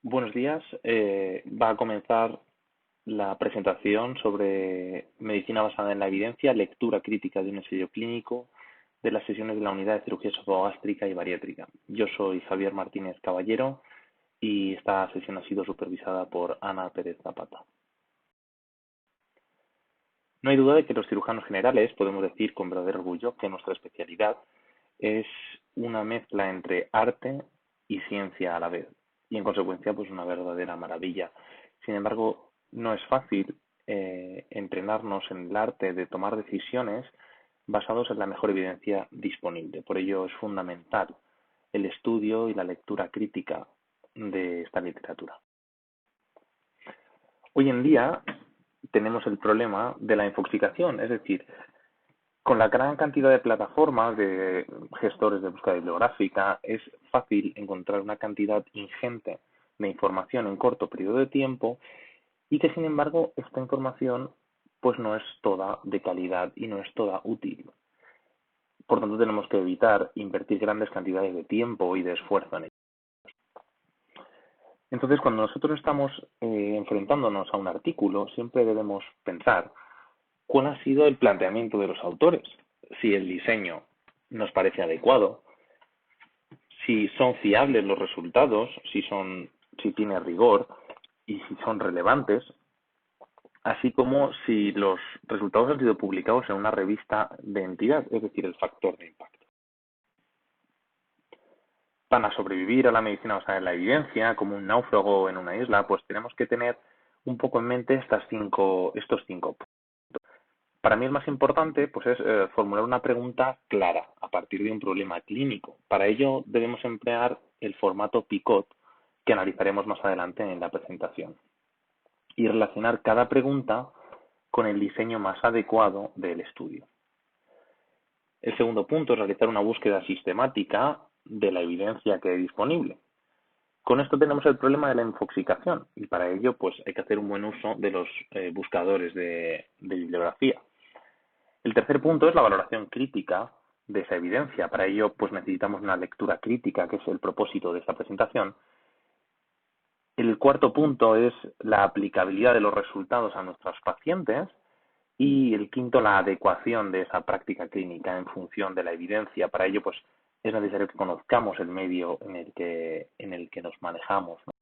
Buenos días. Va a comenzar la presentación sobre medicina basada en la evidencia, lectura crítica de un ensayo clínico de las sesiones de la unidad de cirugía esofagástrica y bariátrica. Yo soy Javier Martínez Caballero y esta sesión ha sido supervisada por Ana Pérez Zapata. No hay duda de que los cirujanos generales podemos decir con verdadero orgullo que nuestra especialidad es una mezcla entre arte y ciencia a la vez, y en consecuencia pues una verdadera maravilla. Sin embargo, no es fácil entrenarnos en el arte de tomar decisiones basados en la mejor evidencia disponible. Por ello es fundamental el estudio y la lectura crítica de esta literatura. Hoy en día tenemos el problema de la infoxicación, es decir, con la gran cantidad de plataformas de gestores de búsqueda bibliográfica, es fácil encontrar una cantidad ingente de información en corto periodo de tiempo y que, sin embargo, esta información pues no es toda de calidad y no es toda útil. Por tanto, tenemos que evitar invertir grandes cantidades de tiempo y de esfuerzo en ello. Entonces, cuando nosotros estamos enfrentándonos a un artículo, siempre debemos pensar cuál ha sido el planteamiento de los autores, si el diseño nos parece adecuado, si son fiables los resultados, si tiene rigor y si son relevantes, así como si los resultados han sido publicados en una revista de entidad, es decir, el factor de impacto. Para sobrevivir a la medicina basada en la evidencia, como un náufrago en una isla, pues tenemos que tener un poco en mente estos cinco puntos. Para mí el más importante pues es formular una pregunta clara a partir de un problema clínico. Para ello debemos emplear el formato PICOT que analizaremos más adelante en la presentación y relacionar cada pregunta con el diseño más adecuado del estudio. El segundo punto es realizar una búsqueda sistemática de la evidencia que hay disponible. Con esto tenemos el problema de la infoxicación y para ello pues hay que hacer un buen uso de los buscadores de bibliografía. El tercer punto es la valoración crítica de esa evidencia. Para ello, pues necesitamos una lectura crítica, que es el propósito de esta presentación. El cuarto punto es la aplicabilidad de los resultados a nuestros pacientes. Y el quinto, la adecuación de esa práctica clínica en función de la evidencia. Para ello, pues es necesario que conozcamos el medio en el que nos manejamos, ¿no?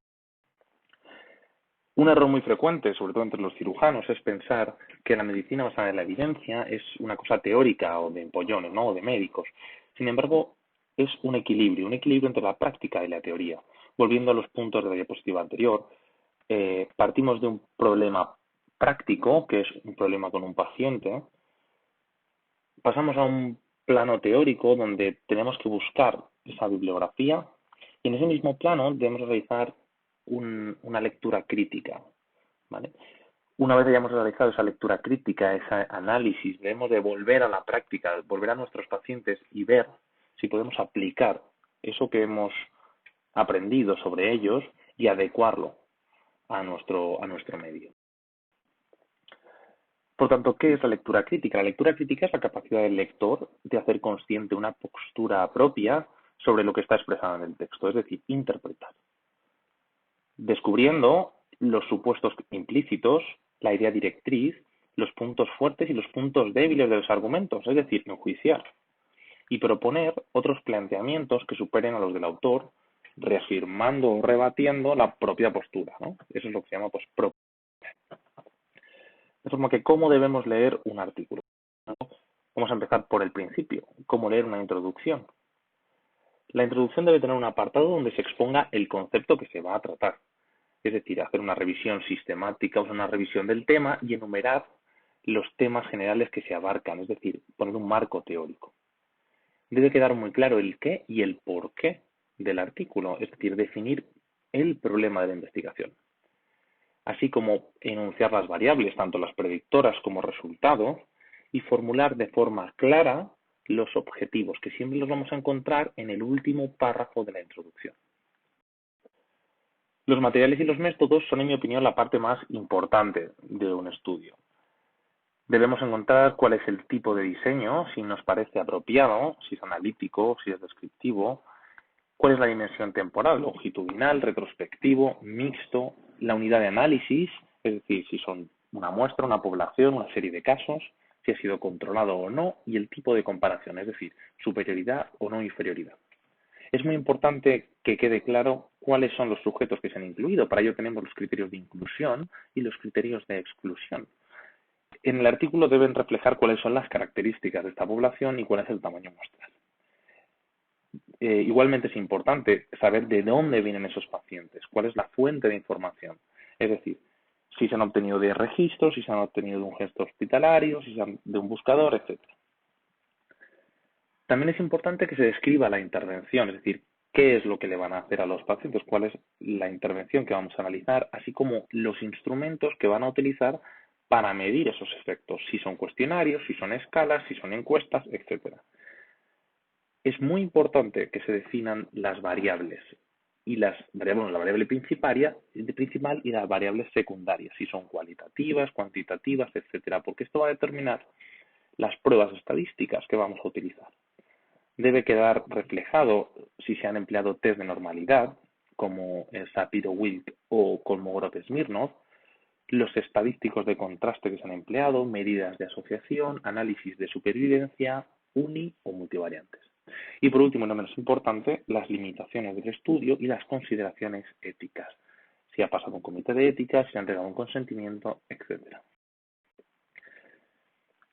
Un error muy frecuente, sobre todo entre los cirujanos, es pensar que la medicina basada en la evidencia es una cosa teórica o de empollones, ¿no? O de médicos. Sin embargo, es un equilibrio entre la práctica y la teoría. Volviendo a los puntos de la diapositiva anterior, partimos de un problema práctico, que es un problema con un paciente, pasamos a un plano teórico donde tenemos que buscar esa bibliografía y en ese mismo plano debemos realizar una lectura crítica, ¿vale? Una vez hayamos realizado esa lectura crítica, ese análisis, debemos de volver a la práctica, volver a nuestros pacientes y ver si podemos aplicar eso que hemos aprendido sobre ellos y adecuarlo a nuestro medio. Por tanto, ¿qué es la lectura crítica? La lectura crítica es la capacidad del lector de hacer consciente una postura propia sobre lo que está expresado en el texto, es decir, interpretar, descubriendo los supuestos implícitos, la idea directriz, los puntos fuertes y los puntos débiles de los argumentos, es decir, enjuiciar, y proponer otros planteamientos que superen a los del autor, reafirmando o rebatiendo la propia postura, ¿no? Eso es lo que se llama pues propia. De forma que, ¿cómo debemos leer un artículo? Vamos a empezar por el principio. ¿Cómo leer una introducción? La introducción debe tener un apartado donde se exponga el concepto que se va a tratar. Es decir, hacer una revisión sistemática, una revisión del tema y enumerar los temas generales que se abarcan, es decir, poner un marco teórico. Debe quedar muy claro el qué y el por qué del artículo, es decir, definir el problema de la investigación, así como enunciar las variables, tanto las predictoras como resultados, y formular de forma clara los objetivos, que siempre los vamos a encontrar en el último párrafo de la introducción. Los materiales y los métodos son, en mi opinión, la parte más importante de un estudio. Debemos encontrar cuál es el tipo de diseño, si nos parece apropiado, si es analítico, si es descriptivo, ¿Cuál es la dimensión temporal? Longitudinal, retrospectivo, mixto, la unidad de análisis, es decir, si son una muestra, una población, una serie de casos, si ha sido controlado o no, y el tipo de comparación, es decir, superioridad o no inferioridad. Es muy importante que quede claro cuáles son los sujetos que se han incluido. Para ello tenemos los criterios de inclusión y los criterios de exclusión. En el artículo deben reflejar cuáles son las características de esta población y cuál es el tamaño muestral. Igualmente es importante saber de dónde vienen esos pacientes, cuál es la fuente de información. Es decir, si se han obtenido de registros, si se han obtenido de un gesto hospitalario, si se han de un buscador, etc. También es importante que se describa la intervención, es decir, qué es lo que le van a hacer a los pacientes, cuál es la intervención que vamos a analizar, así como los instrumentos que van a utilizar para medir esos efectos, si son cuestionarios, si son escalas, si son encuestas, etc. Es muy importante que se definan las variables y la variable principal y las variables secundarias, si son cualitativas, cuantitativas, etcétera, porque esto va a determinar las pruebas estadísticas que vamos a utilizar. Debe quedar reflejado si se han empleado test de normalidad, como el Sapiro-Wilk o Kolmogorov-Smirnov, los estadísticos de contraste que se han empleado, medidas de asociación, análisis de supervivencia, uni o multivariantes. Y por último, no menos importante, las limitaciones del estudio y las consideraciones éticas. Si ha pasado un comité de ética, si ha entregado un consentimiento, etc.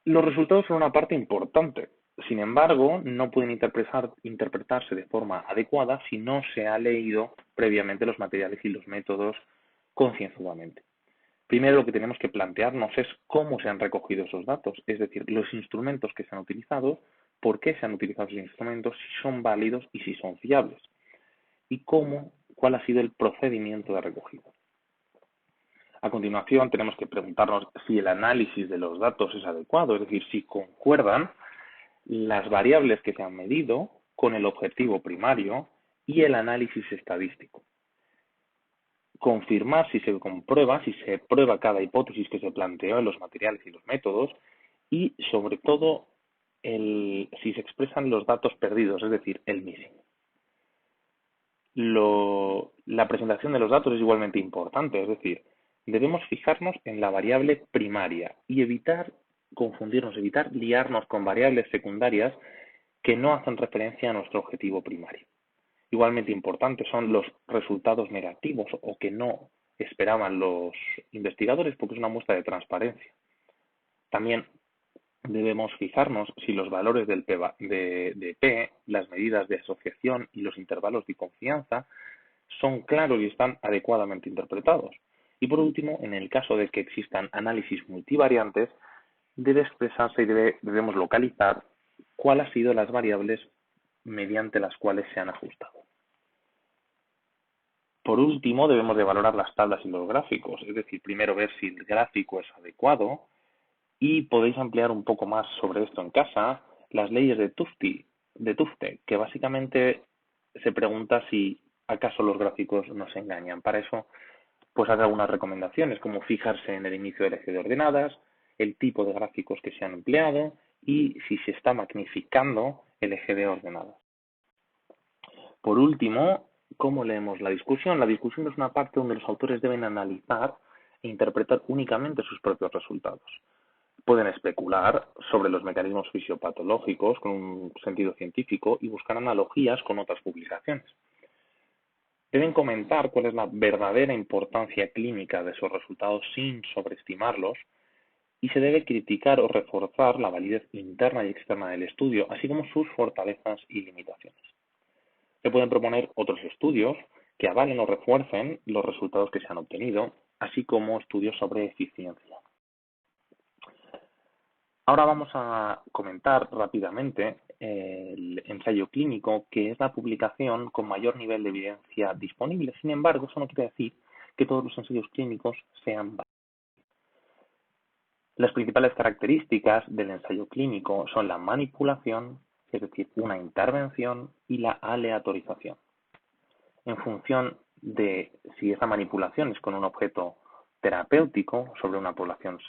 Los resultados son una parte importante. Sin embargo, no pueden interpretarse de forma adecuada si no se ha leído previamente los materiales y los métodos concienzudamente. Primero, lo que tenemos que plantearnos es cómo se han recogido esos datos, es decir, los instrumentos que se han utilizado, por qué se han utilizado esos instrumentos, si son válidos y si son fiables, y cuál ha sido el procedimiento de recogida. A continuación, tenemos que preguntarnos si el análisis de los datos es adecuado, es decir, si concuerdan las variables que se han medido con el objetivo primario y el análisis estadístico. Confirmar si se comprueba, si se prueba cada hipótesis que se planteó en los materiales y los métodos y, sobre todo, si se expresan los datos perdidos, es decir, el missing. La presentación de los datos es igualmente importante, es decir, debemos fijarnos en la variable primaria y evitar confundirnos, evitar liarnos con variables secundarias que no hacen referencia a nuestro objetivo primario. Igualmente importantes son los resultados negativos o que no esperaban los investigadores porque es una muestra de transparencia. También debemos fijarnos si los valores de P, las medidas de asociación y los intervalos de confianza son claros y están adecuadamente interpretados. Y por último, en el caso de que existan análisis multivariantes, debe expresarse y debemos localizar cuáles han sido las variables mediante las cuales se han ajustado. Por último, debemos de valorar las tablas y los gráficos, es decir, primero ver si el gráfico es adecuado y podéis ampliar un poco más sobre esto en casa, las leyes de Tufte, que básicamente se pregunta si acaso los gráficos nos engañan. Para eso, pues hace algunas recomendaciones, como fijarse en el inicio del eje de ordenadas, el tipo de gráficos que se han empleado y si se está magnificando el eje de ordenadas. Por último, ¿cómo leemos la discusión? La discusión es una parte donde los autores deben analizar e interpretar únicamente sus propios resultados. Pueden especular sobre los mecanismos fisiopatológicos con un sentido científico y buscar analogías con otras publicaciones. Deben comentar cuál es la verdadera importancia clínica de esos resultados sin sobreestimarlos y se debe criticar o reforzar la validez interna y externa del estudio, así como sus fortalezas y limitaciones. Se pueden proponer otros estudios que avalen o refuercen los resultados que se han obtenido, así como estudios sobre eficiencia. Ahora vamos a comentar rápidamente el ensayo clínico, que es la publicación con mayor nivel de evidencia disponible. Sin embargo, eso no quiere decir que todos los ensayos clínicos sean válidos. Las principales características del ensayo clínico son la manipulación, es decir, una intervención, y la aleatorización. En función de si esa manipulación es con un objeto terapéutico sobre una población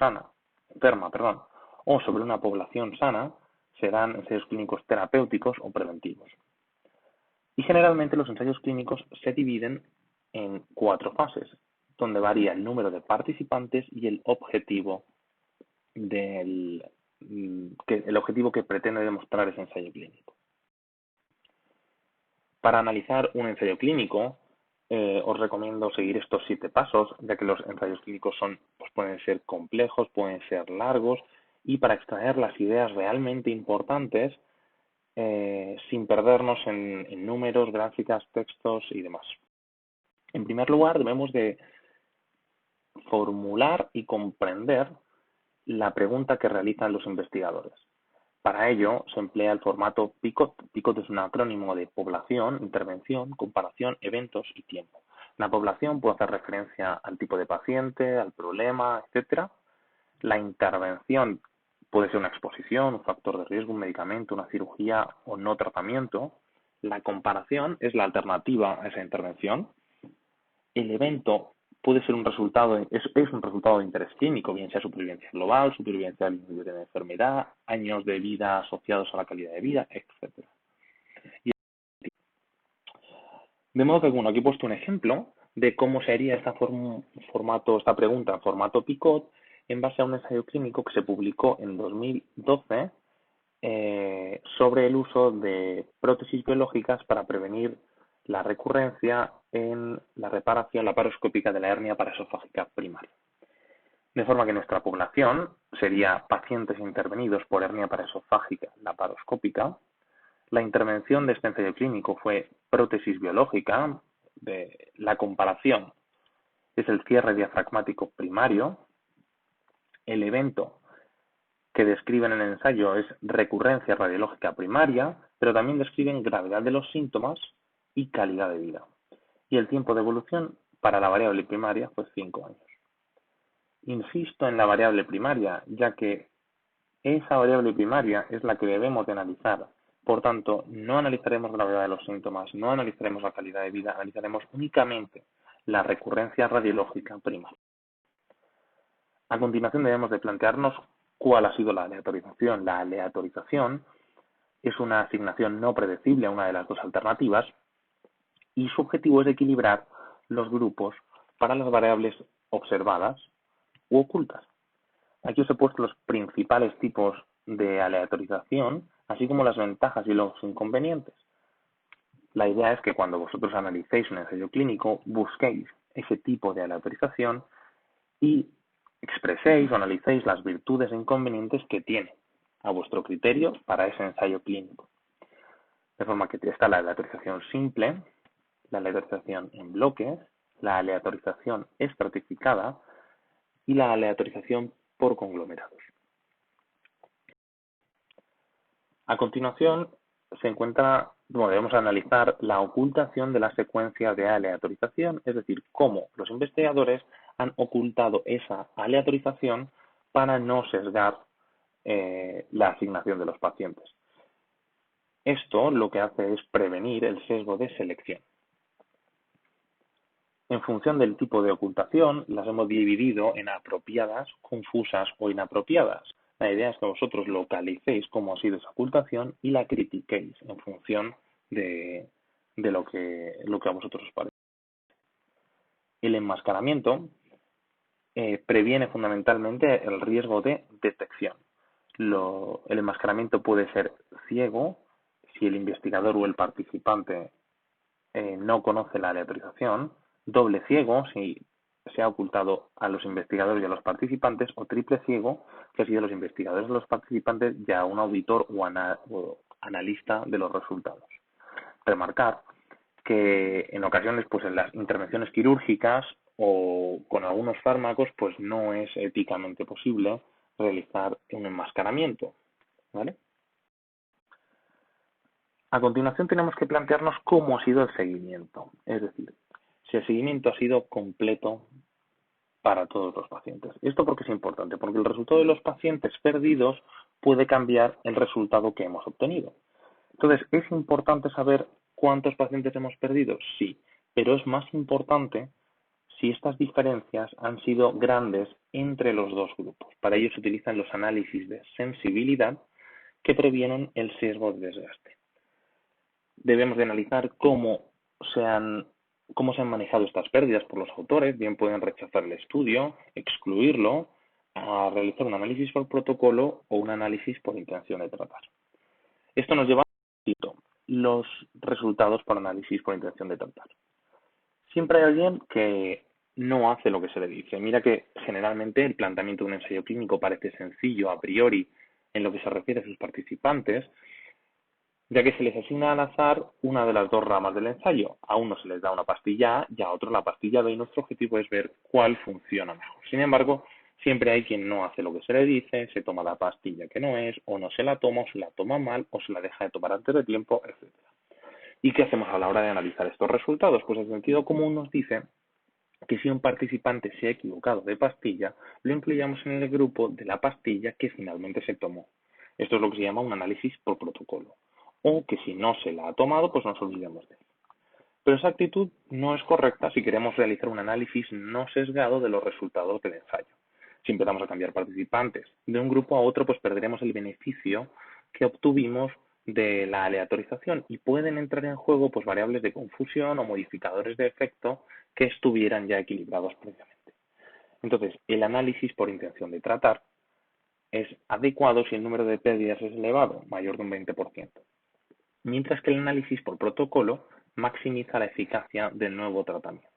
enferma, o sobre una población sana, serán ensayos clínicos terapéuticos o preventivos. Y generalmente los ensayos clínicos se dividen en 4 fases, donde varía el número de participantes y el objetivo el objetivo que pretende demostrar ese ensayo clínico. Para analizar un ensayo clínico, os recomiendo seguir estos 7 pasos, ya que los ensayos clínicos pues pueden ser complejos, pueden ser largos, y para extraer las ideas realmente importantes, sin perdernos en números, gráficas, textos y demás. En primer lugar, debemos de formular y comprender la pregunta que realizan los investigadores. Para ello se emplea el formato PICOT. PICOT es un acrónimo de población, intervención, comparación, eventos y tiempo. La población puede hacer referencia al tipo de paciente, al problema, etc. La intervención puede ser una exposición, un factor de riesgo, un medicamento, una cirugía o no tratamiento. La comparación es la alternativa a esa intervención. El evento puede ser un resultado, es un resultado de interés clínico, bien sea supervivencia global, supervivencia del individuo de la enfermedad, años de vida asociados a la calidad de vida, etc. De modo que, bueno, aquí he puesto un ejemplo de cómo se haría esta pregunta en formato PICOT en base a un ensayo clínico que se publicó en 2012 sobre el uso de prótesis biológicas para prevenir la recurrencia en la reparación laparoscópica de la hernia paraesofágica primaria. De forma que nuestra población sería pacientes intervenidos por hernia paraesofágica laparoscópica. La intervención de este ensayo clínico fue prótesis biológica. La comparación es el cierre diafragmático primario. El evento que describen en el ensayo es recurrencia radiológica primaria, pero también describen gravedad de los síntomas y calidad de vida. Y el tiempo de evolución para la variable primaria fue 5 años. Insisto en la variable primaria, ya que esa variable primaria es la que debemos de analizar. Por tanto, no analizaremos gravedad de los síntomas, no analizaremos la calidad de vida, analizaremos únicamente la recurrencia radiológica primaria. A continuación debemos de plantearnos cuál ha sido la aleatorización. La aleatorización es una asignación no predecible a una de las dos alternativas y su objetivo es equilibrar los grupos para las variables observadas u ocultas. Aquí os he puesto los principales tipos de aleatorización, así como las ventajas y los inconvenientes. La idea es que cuando vosotros analicéis un ensayo clínico, busquéis ese tipo de aleatorización y expreséis o analicéis las virtudes e inconvenientes que tiene a vuestro criterio para ese ensayo clínico. De forma que está la aleatorización simple, la aleatorización en bloques, la aleatorización estratificada y la aleatorización por conglomerados. A continuación debemos analizar la ocultación de la secuencia de aleatorización, es decir, cómo los investigadores han ocultado esa aleatorización para no sesgar la asignación de los pacientes. Esto lo que hace es prevenir el sesgo de selección. En función del tipo de ocultación, las hemos dividido en apropiadas, confusas o inapropiadas. La idea es que vosotros localicéis cómo ha sido esa ocultación y la critiquéis en función de lo que a vosotros os parece. El enmascaramiento previene fundamentalmente el riesgo de detección. El enmascaramiento puede ser ciego si el investigador o el participante no conoce la aleatorización, doble ciego si se ha ocultado a los investigadores y a los participantes, o triple ciego que ha sido los investigadores y los participantes y a un auditor o analista de los resultados. Remarcar que en ocasiones, pues en las intervenciones quirúrgicas o con algunos fármacos, pues no es éticamente posible realizar un enmascaramiento, ¿vale? A continuación tenemos que plantearnos cómo ha sido el seguimiento, es decir, si el seguimiento ha sido completo para todos los pacientes. ¿Esto por qué es importante? Porque el resultado de los pacientes perdidos puede cambiar el resultado que hemos obtenido. Entonces, ¿es importante saber cuántos pacientes hemos perdido? Sí, pero es más importante si estas diferencias han sido grandes entre los dos grupos. Para ello se utilizan los análisis de sensibilidad que previenen el sesgo de desgaste. debemos de analizar cómo se han manejado estas pérdidas por los autores. Bien pueden rechazar el estudio, excluirlo, a realizar un análisis por protocolo o un análisis por intención de tratar. Esto nos lleva a los resultados por análisis por intención de tratar. Siempre hay alguien que no hace lo que se le dice. Mira que generalmente el planteamiento de un ensayo clínico parece sencillo a priori en lo que se refiere a sus participantes, ya que se les asigna al azar una de las dos ramas del ensayo. A uno se les da una pastilla A y a otro la pastilla B, y nuestro objetivo es ver cuál funciona mejor. Sin embargo, siempre hay quien no hace lo que se le dice, se toma la pastilla que no es, o no se la toma, o se la toma mal, o se la deja de tomar antes de tiempo, etc. ¿Y qué hacemos a la hora de analizar estos resultados? Pues el sentido común nos dice que si un participante se ha equivocado de pastilla, lo incluyamos en el grupo de la pastilla que finalmente se tomó. Esto es lo que se llama un análisis por protocolo. O que si no se la ha tomado, pues nos olvidemos de él. Pero esa actitud no es correcta si queremos realizar un análisis no sesgado de los resultados del ensayo. Si empezamos a cambiar participantes de un grupo a otro, pues perderemos el beneficio que obtuvimos de la aleatorización y pueden entrar en juego pues variables de confusión o modificadores de efecto que estuvieran ya equilibrados previamente. Entonces, el análisis por intención de tratar es adecuado si el número de pérdidas es elevado, mayor de un 20%, mientras que el análisis por protocolo maximiza la eficacia del nuevo tratamiento.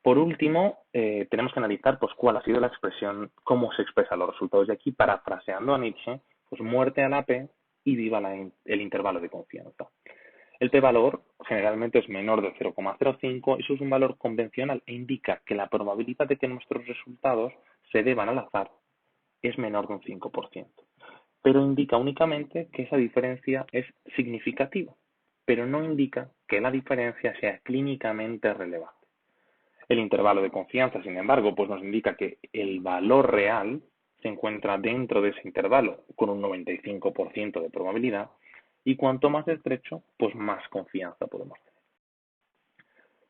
Por último, tenemos que analizar pues, cuál ha sido la expresión, cómo se expresan los resultados de aquí, parafraseando a Nietzsche, pues muerte a la P y viva el intervalo de confianza. El p-valor generalmente es menor de 0,05, eso es un valor convencional e indica que la probabilidad de que nuestros resultados se deban al azar es menor de un 5%, pero indica únicamente que esa diferencia es significativa, pero no indica que la diferencia sea clínicamente relevante. El intervalo de confianza, sin embargo, pues nos indica que el valor real se encuentra dentro de ese intervalo con un 95% de probabilidad y cuanto más estrecho, pues más confianza podemos tener.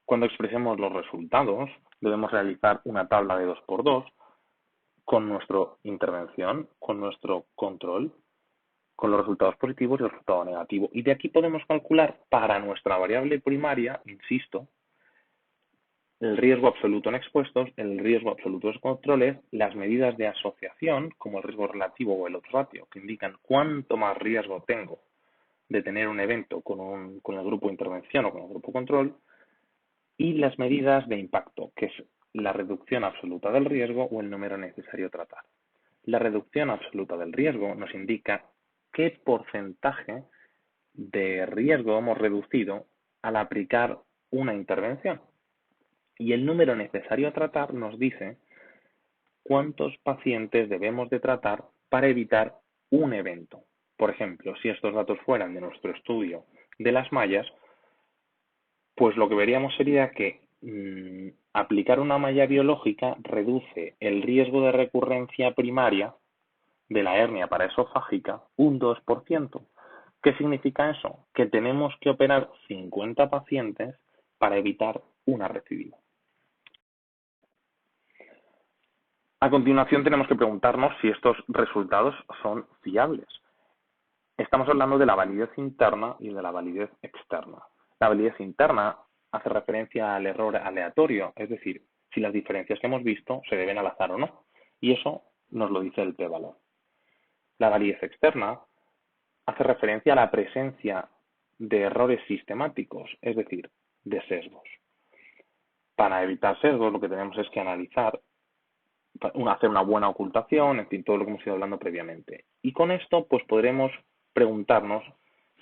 Cuando expresemos los resultados, debemos realizar una tabla de 2×2 con nuestra intervención, con nuestro control, con los resultados positivos y el resultado negativo. Y de aquí podemos calcular para nuestra variable primaria, insisto, el riesgo absoluto en expuestos, el riesgo absoluto de controles, las medidas de asociación, como el riesgo relativo o el odds ratio, que indican cuánto más riesgo tengo de tener un evento con el grupo de intervención o con el grupo control, y las medidas de impacto, que es la reducción absoluta del riesgo o el número necesario a tratar. La reducción absoluta del riesgo nos indica qué porcentaje de riesgo hemos reducido al aplicar una intervención. Y el número necesario a tratar nos dice cuántos pacientes debemos de tratar para evitar un evento. Por ejemplo, si estos datos fueran de nuestro estudio de las mallas, pues lo que veríamos sería que aplicar una malla biológica reduce el riesgo de recurrencia primaria de la hernia paraesofágica un 2%. ¿Qué significa eso? Que tenemos que operar 50 pacientes para evitar una recidiva. A continuación tenemos que preguntarnos si estos resultados son fiables. Estamos hablando de la validez interna y de la validez externa. La validez interna hace referencia al error aleatorio, es decir, si las diferencias que hemos visto se deben al azar o no. Y eso nos lo dice el p-valor. La validez externa hace referencia a la presencia de errores sistemáticos, es decir, de sesgos. Para evitar sesgos lo que tenemos es que analizar, hacer una buena ocultación, en fin, todo lo que hemos ido hablando previamente. Y con esto pues podremos preguntarnos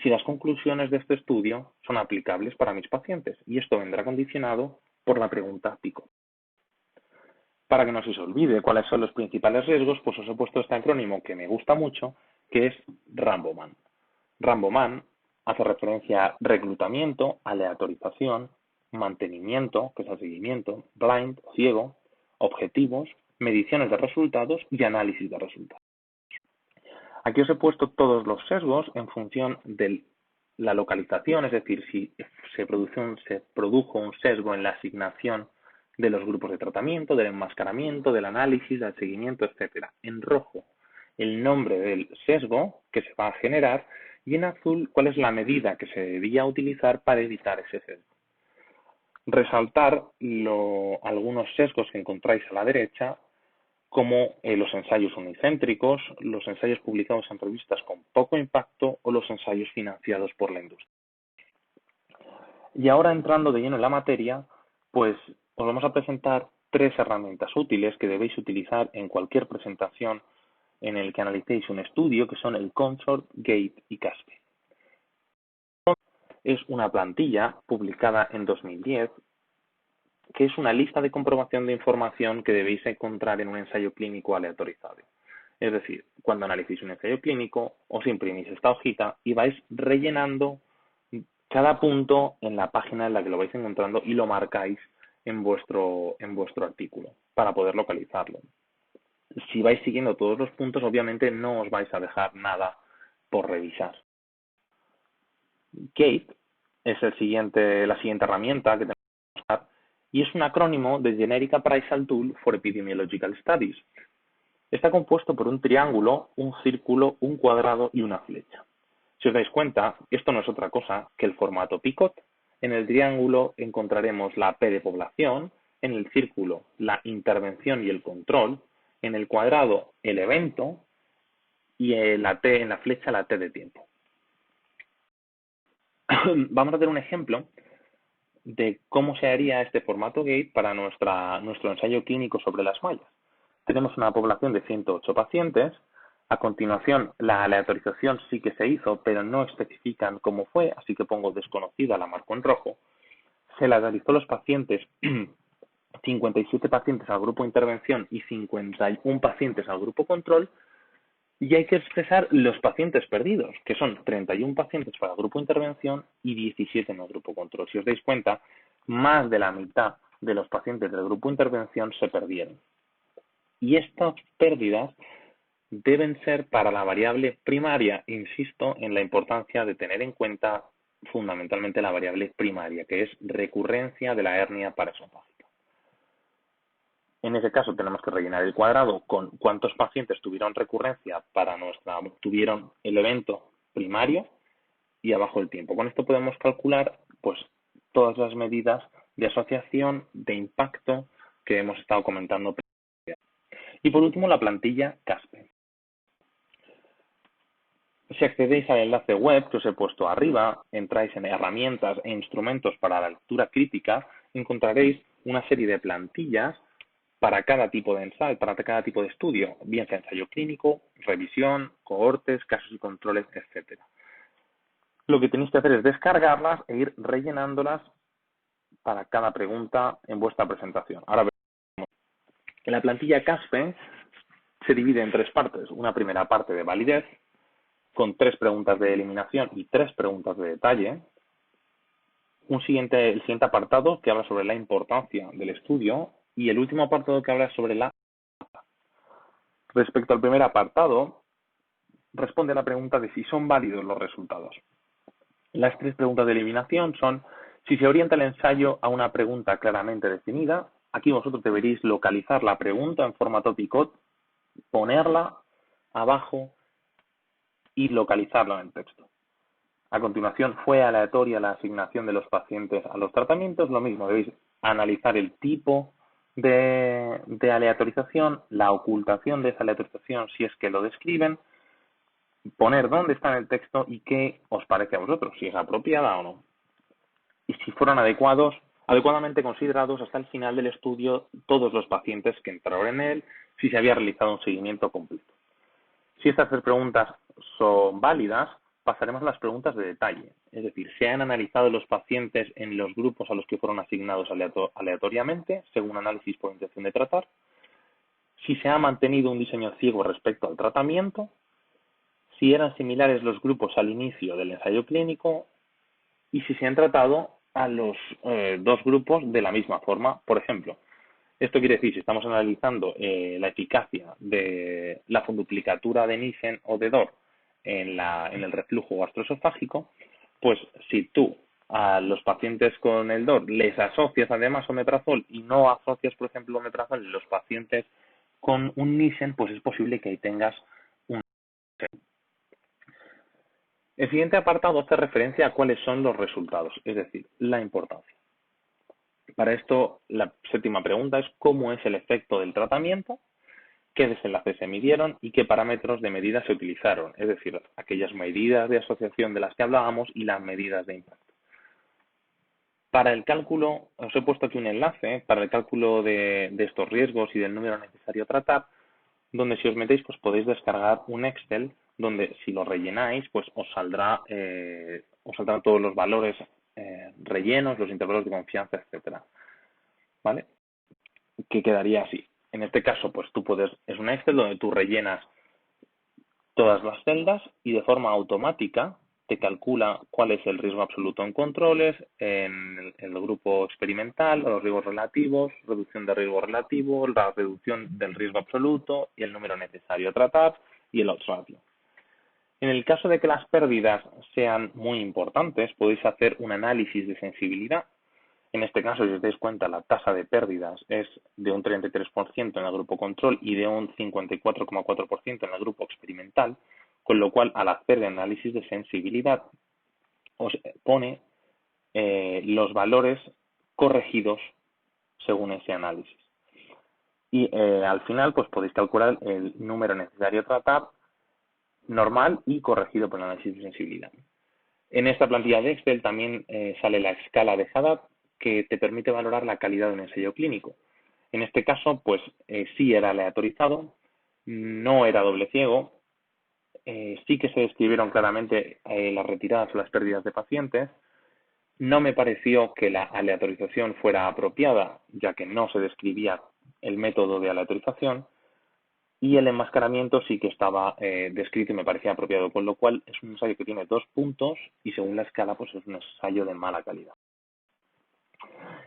si las conclusiones de este estudio son aplicables para mis pacientes. Y esto vendrá condicionado por la pregunta PICO. Para que no se os olvide cuáles son los principales riesgos, pues os he puesto este acrónimo que me gusta mucho, que es RAMBOMAN. RAMBOMAN hace referencia a reclutamiento, aleatorización, mantenimiento, que es el seguimiento, blind, ciego, objetivos, mediciones de resultados y análisis de resultados. Aquí os he puesto todos los sesgos en función de la localización, es decir, si se produjo un sesgo en la asignación de los grupos de tratamiento, del enmascaramiento, del análisis, del seguimiento, etc. En rojo, el nombre del sesgo que se va a generar y en azul cuál es la medida que se debía utilizar para evitar ese sesgo. Resaltar algunos sesgos que encontráis a la derecha, como los ensayos unicéntricos, los ensayos publicados en revistas con poco impacto o los ensayos financiados por la industria. Y ahora entrando de lleno en la materia, pues os vamos a presentar 3 herramientas útiles que debéis utilizar en cualquier presentación en el que analicéis un estudio, que son el Consort, Gate y Caspe. Es una plantilla publicada en 2010 que es una lista de comprobación de información que debéis encontrar en un ensayo clínico aleatorizado. Es decir, cuando analicéis un ensayo clínico, os imprimís esta hojita y vais rellenando cada punto en la página en la que lo vais encontrando y lo marcáis en vuestro artículo para poder localizarlo. Si vais siguiendo todos los puntos, obviamente no os vais a dejar nada por revisar. Gate es la siguiente herramienta que tenemos que usar y es un acrónimo de Generic Appraisal Tool for Epidemiological Studies. Está compuesto por un triángulo, un círculo, un cuadrado y una flecha. Si os dais cuenta, esto no es otra cosa que el formato Picot. En el triángulo encontraremos la P de población, en el círculo la intervención y el control, en el cuadrado el evento y en la flecha la T de tiempo. Vamos a hacer un ejemplo de cómo se haría este formato Gate para nuestro ensayo clínico sobre las mallas. Tenemos una población de 108 pacientes. A continuación, la aleatorización sí que se hizo, pero no especifican cómo fue, así que pongo desconocida, la marco en rojo. Se aleatorizó los pacientes, 57 pacientes al grupo intervención y 51 pacientes al grupo control, y hay que expresar los pacientes perdidos, que son 31 pacientes para el grupo intervención y 17 en el grupo control. Si os dais cuenta, más de la mitad de los pacientes del grupo intervención se perdieron. Y estas pérdidas deben ser para la variable primaria. Insisto en la importancia de tener en cuenta fundamentalmente la variable primaria, que es recurrencia de la hernia paraesofágica. En ese caso tenemos que rellenar el cuadrado con cuántos pacientes tuvieron recurrencia tuvieron el evento primario y abajo el tiempo. Con esto podemos calcular pues todas las medidas de asociación, de impacto que hemos estado comentando. Y por último, la plantilla Caspe. Si accedéis al enlace web que os he puesto arriba, entráis en herramientas e instrumentos para la lectura crítica, encontraréis una serie de plantillas para cada tipo de ensayo, para cada tipo de estudio, bien sea ensayo clínico, revisión, cohortes, casos y controles, etc. Lo que tenéis que hacer es descargarlas e ir rellenándolas para cada pregunta en vuestra presentación. Ahora veremos. En la plantilla CASPE se divide en 3 partes. Una primera parte de validez, con 3 preguntas de eliminación y 3 preguntas de detalle. El siguiente apartado que habla sobre la importancia del estudio y el último apartado que habla sobre la... Respecto al primer apartado, responde a la pregunta de si son válidos los resultados. Las 3 preguntas de eliminación son si se orienta el ensayo a una pregunta claramente definida. Aquí vosotros deberéis localizar la pregunta en formato Picot, ponerla abajo y localizarla en el texto. A continuación, ¿fue aleatoria la asignación de los pacientes a los tratamientos? Lo mismo, debéis analizar el tipo de aleatorización, la ocultación de esa aleatorización si es que lo describen, poner dónde está en el texto y qué os parece a vosotros, si es apropiada o no. Y si fueron adecuadamente considerados hasta el final del estudio todos los pacientes que entraron en él, si se había realizado un seguimiento completo. Si estas 3 preguntas son válidas, pasaremos a las preguntas de detalle. Es decir, ¿se han analizado los pacientes en los grupos a los que fueron asignados aleatoriamente, según análisis por intención de tratar? Si se ha mantenido un diseño ciego respecto al tratamiento, si eran similares los grupos al inicio del ensayo clínico y si se han tratado a los 2 grupos de la misma forma. Por ejemplo, esto quiere decir, si estamos analizando la eficacia de la funduplicatura de Nissen o de DOR en el reflujo gastroesofágico, pues si tú a los pacientes con el DOR les asocias además omeprazol y no asocias, por ejemplo, omeprazol en los pacientes con un Nissen, pues es posible que ahí tengas un... El siguiente apartado hace referencia a cuáles son los resultados, es decir, la importancia. Para esto, la séptima pregunta es cómo es el efecto del tratamiento, qué desenlaces se midieron y qué parámetros de medida se utilizaron, es decir, aquellas medidas de asociación de las que hablábamos y las medidas de impacto. Para el cálculo, os he puesto aquí un enlace para el cálculo de estos riesgos y del número necesario a tratar, donde si os metéis pues podéis descargar un Excel donde si lo rellenáis pues os saldrán todos los valores rellenos, los intervalos de confianza, etcétera, ¿vale? Que quedaría así. En este caso pues es un Excel donde tú rellenas todas las celdas y de forma automática te calcula cuál es el riesgo absoluto en controles, en el grupo experimental, los riesgos relativos, reducción de riesgo relativo, la reducción del riesgo absoluto y el número necesario a tratar y el odds ratio. En el caso de que las pérdidas sean muy importantes, podéis hacer un análisis de sensibilidad. En este caso, si os dais cuenta, la tasa de pérdidas es de un 33% en el grupo control y de un 54,4% en el grupo experimental, con lo cual, al hacer el análisis de sensibilidad, os pone los valores corregidos según ese análisis. Y al final, pues podéis calcular el número necesario a tratar, normal y corregido por el análisis de sensibilidad. En esta plantilla de Excel también sale la escala de Haddad, que te permite valorar la calidad de un ensayo clínico. En este caso, pues sí era aleatorizado, no era doble ciego, sí que se describieron claramente las retiradas o las pérdidas de pacientes. No me pareció que la aleatorización fuera apropiada, ya que no se describía el método de aleatorización, y el enmascaramiento sí que estaba descrito y me parecía apropiado, con lo cual es un ensayo que tiene 2 puntos y según la escala pues es un ensayo de mala calidad.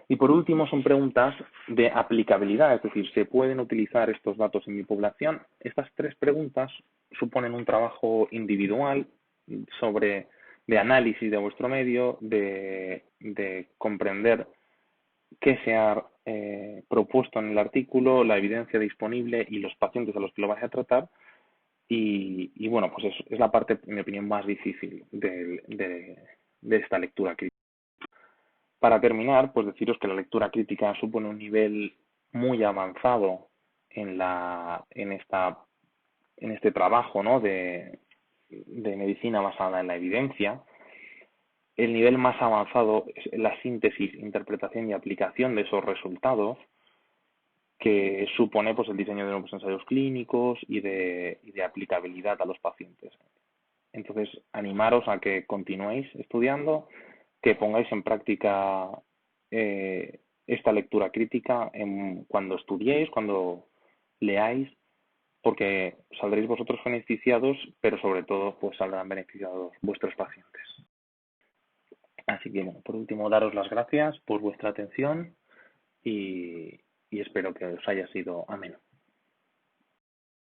Y por último son preguntas de aplicabilidad, es decir, ¿se pueden utilizar estos datos en mi población? Estas 3 preguntas suponen un trabajo individual de análisis de vuestro medio, de comprender qué se ha propuesto en el artículo, la evidencia disponible y los pacientes a los que lo vais a tratar. Y bueno, pues es la parte, en mi opinión, más difícil de esta lectura crítica. Para terminar, pues deciros que la lectura crítica supone un nivel muy avanzado en este trabajo, ¿no? de medicina basada en la evidencia. El nivel más avanzado es la síntesis, interpretación y aplicación de esos resultados, que supone pues el diseño de nuevos ensayos clínicos y de aplicabilidad a los pacientes. Entonces, animaros a que continuéis estudiando, que pongáis en práctica esta lectura crítica cuando estudiéis, cuando leáis, porque saldréis vosotros beneficiados, pero sobre todo pues saldrán beneficiados vuestros pacientes. Así que, bueno, por último, daros las gracias por vuestra atención y espero que os haya sido ameno.